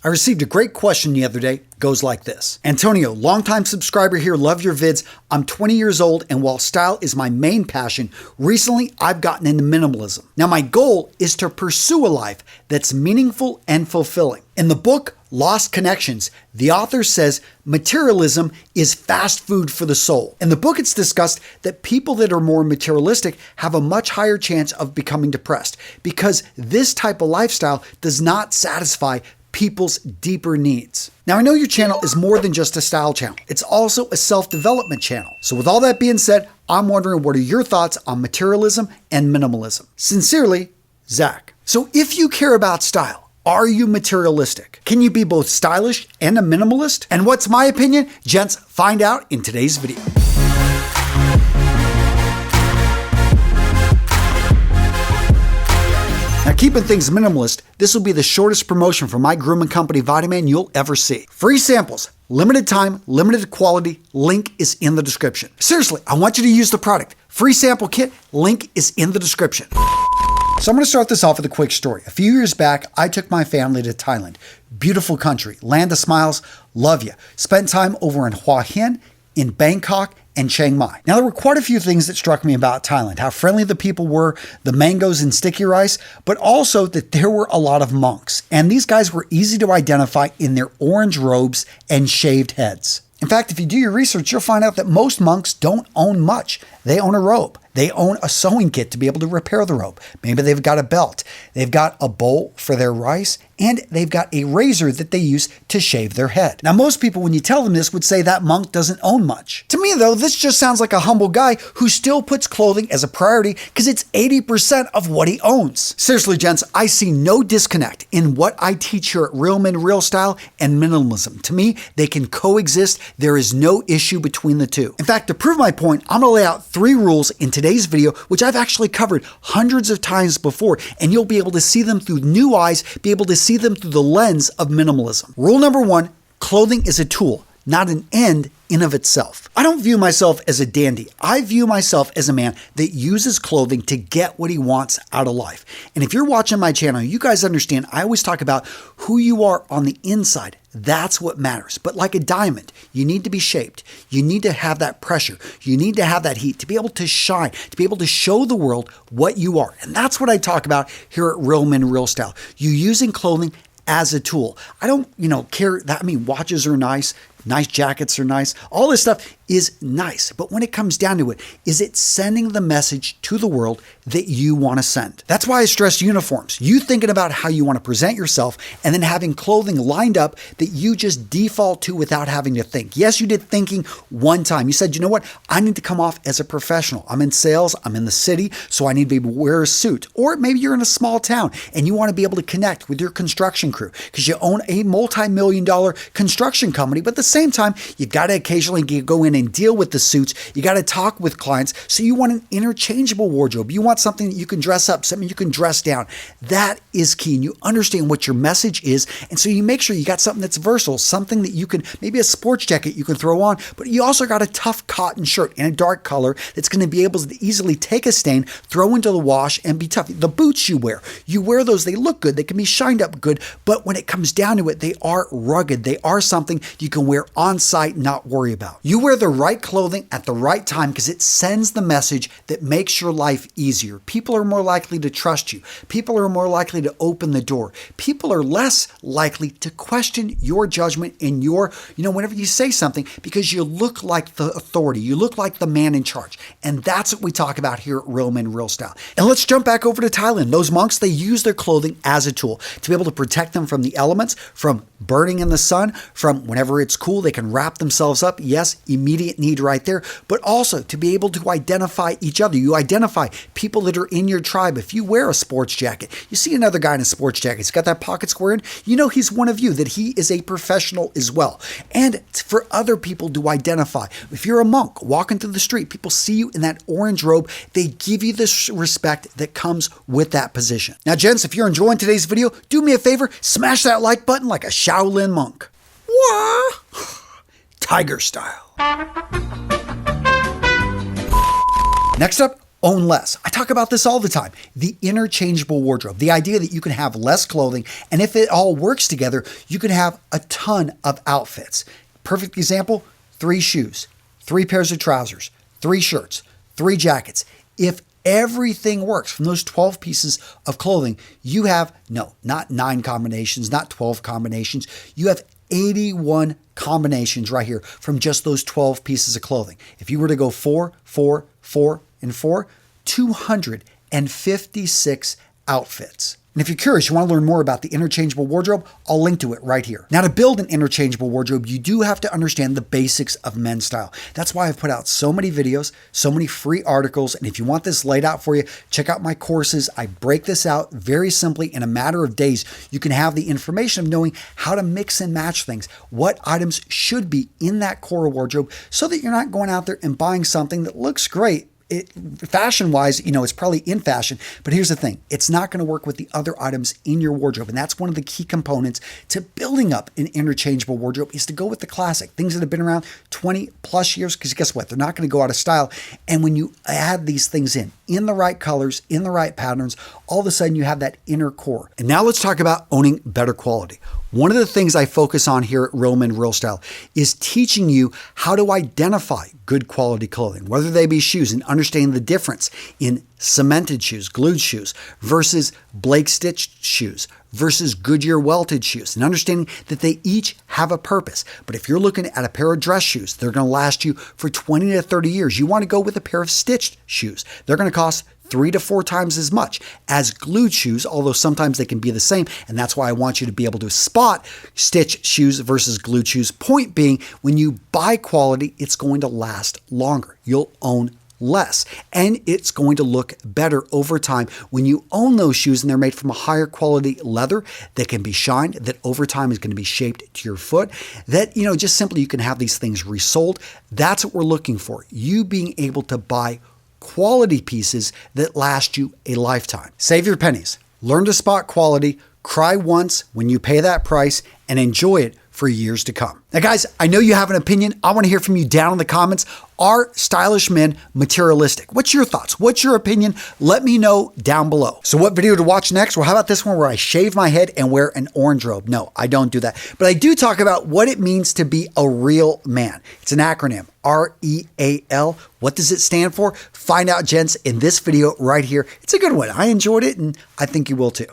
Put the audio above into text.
I received a great question the other day. It goes like this. Antonio, longtime subscriber here, love your vids. I'm 20 years old, and while style is my main passion, recently I've gotten into minimalism. Now my goal is to pursue a life that's meaningful and fulfilling. In the book, Lost Connections, the author says materialism is fast food for the soul. In the book, it's discussed that people that are more materialistic have a much higher chance of becoming depressed because this type of lifestyle does not satisfy people's deeper needs. Now, I know your channel is more than just a style channel. It's also a self-development channel. So with all that being said, I'm wondering what are your thoughts on materialism and minimalism? Sincerely, Zach. So if you care about style, are you materialistic? Can you be both stylish and a minimalist? And what's my opinion? Gents, find out in today's video. Now, keeping things minimalist, this will be the shortest promotion for my grooming company, Vitaman, you'll ever see. Free samples, limited time, limited quality, link is in the description. Seriously, I want you to use the product. Free sample kit, link is in the description. So I'm going to start this off with a quick story. A few years back, I took my family to Thailand. Beautiful country, land of smiles, love you. Spent time over in Hua Hin, in Bangkok, and Chiang Mai. Now, there were quite a few things that struck me about Thailand, how friendly the people were, the mangoes and sticky rice, but also that there were a lot of monks. And these guys were easy to identify in their orange robes and shaved heads. In fact, if you do your research, you'll find out that most monks don't own much. They own a robe. They own a sewing kit to be able to repair the robe. Maybe they've got a belt. They've got a bowl for their rice, and they've got a razor that they use to shave their head. Now, most people, when you tell them this, would say that monk doesn't own much. To me, though, this just sounds like a humble guy who still puts clothing as a priority because it's 80% of what he owns. Seriously, gents, I see no disconnect in what I teach here at Real Men, Real Style and minimalism. To me, they can coexist. There is no issue between the two. In fact, to prove my point, I'm going to lay out 3 rules in today's video, which I've actually covered hundreds of times before, and you'll be able to see them through new eyes, be able to see them through the lens of minimalism. Rule number 1, clothing is a tool, not an end in of itself. I don't view myself as a dandy. I view myself as a man that uses clothing to get what he wants out of life. And if you're watching my channel, you guys understand I always talk about who you are on the inside. That's what matters. But like a diamond, you need to be shaped. You need to have that pressure. You need to have that heat to be able to shine, to be able to show the world what you are. And that's what I talk about here at Real Men, Real Style. You using clothing as a tool. I don't, care that. I mean, watches are nice jackets are nice. All this stuff is nice. But when it comes down to it, is it sending the message to the world that you want to send? That's why I stress uniforms. You thinking about how you want to present yourself and then having clothing lined up that you just default to without having to think. Yes, you did thinking one time. You said, you know what? I need to come off as a professional. I'm in sales. I'm in the city, so I need to be able to wear a suit. Or maybe you're in a small town and you want to be able to connect with your construction crew because you own a multi-million-dollar construction company, but the same time, you've got to occasionally go in and deal with the suits. You got to talk with clients. So you want an interchangeable wardrobe. You want something that you can dress up, something you can dress down. That is key. And you understand what your message is. And so you make sure you got something that's versatile, something that you can, maybe a sports jacket you can throw on, but you also got a tough cotton shirt in a dark color that's going to be able to easily take a stain, throw into the wash and be tough. The boots you wear those, they look good. They can be shined up good. But when it comes down to it, they are rugged. They are something you can wear on site, not worry about. You wear the right clothing at the right time because it sends the message that makes your life easier. People are more likely to trust you. People are more likely to open the door. People are less likely to question your judgment and your, whenever you say something because you look like the authority. You look like the man in charge. And that's what we talk about here at Real Men, Real Style. And let's jump back over to Thailand. Those monks, they use their clothing as a tool to be able to protect them from the elements, from burning in the sun, from whenever it's cool, they can wrap themselves up. Yes, immediate need right there, but also to be able to identify each other. You identify people that are in your tribe. If you wear a sports jacket, you see another guy in a sports jacket, he's got that pocket square in, he's one of you, that he is a professional as well. And for other people to identify, if you're a monk walking through the street, people see you in that orange robe, they give you the respect that comes with that position. Now, gents, if you're enjoying today's video, do me a favor, smash that like button like a Shaolin monk. Wah! Tiger style. Next up, Own less. I talk about this all the time. The interchangeable wardrobe, the idea that you can have less clothing, and if it all works together, you can have a ton of outfits. Perfect example, 3 shoes, 3 pairs of trousers, 3 shirts, 3 jackets. If everything works from those 12 pieces of clothing, you have, no, not 9 combinations, not 12 combinations. You have 81 combinations right here from just those 12 pieces of clothing. If you were to go 4, 4, 4, and 4, 256 outfits. And if you're curious, you want to learn more about the interchangeable wardrobe, I'll link to it right here. Now, to build an interchangeable wardrobe, you do have to understand the basics of men's style. That's why I've put out so many videos, so many free articles. And if you want this laid out for you, check out my courses. I break this out very simply in a matter of days. You can have the information of knowing how to mix and match things, what items should be in that core wardrobe, so that you're not going out there and buying something that looks great. Fashion-wise, it's probably in fashion, but here's the thing. It's not going to work with the other items in your wardrobe, and that's one of the key components to building up an interchangeable wardrobe is to go with the classic, things that have been around 20 plus years, because guess what? They're not going to go out of style, and when you add these things in the right colors, in the right patterns, all of a sudden you have that inner core. And now let's talk about owning better quality. One of the things I focus on here at Real Men Real Style is teaching you how to identify good quality clothing, whether they be shoes, and understanding the difference in cemented shoes, glued shoes, versus Blake stitched shoes, versus Goodyear welted shoes, and understanding that they each have a purpose. But if you're looking at a pair of dress shoes, they're going to last you for 20 to 30 years. You want to go with a pair of stitched shoes. They're going to cost 3 to 4 times as much as glued shoes, although sometimes they can be the same. And that's why I want you to be able to spot stitched shoes versus glued shoes. Point being, when you buy quality, it's going to last longer. You'll own less, and it's going to look better over time when you own those shoes and they're made from a higher quality leather that can be shined, that over time is going to be shaped to your foot, that, just simply you can have these things resold. That's what we're looking for. You being able to buy quality pieces that last you a lifetime. Save your pennies. Learn to spot quality. Cry once when you pay that price, and enjoy it for years to come. Now, guys, I know you have an opinion. I want to hear from you down in the comments. Are stylish men materialistic? What's your thoughts? What's your opinion? Let me know down below. So what video to watch next? Well, how about this one where I shave my head and wear an orange robe? No, I don't do that. But I do talk about what it means to be a real man. It's an acronym, REAL. What does it stand for? Find out, gents, in this video right here. It's a good one. I enjoyed it, and I think you will too.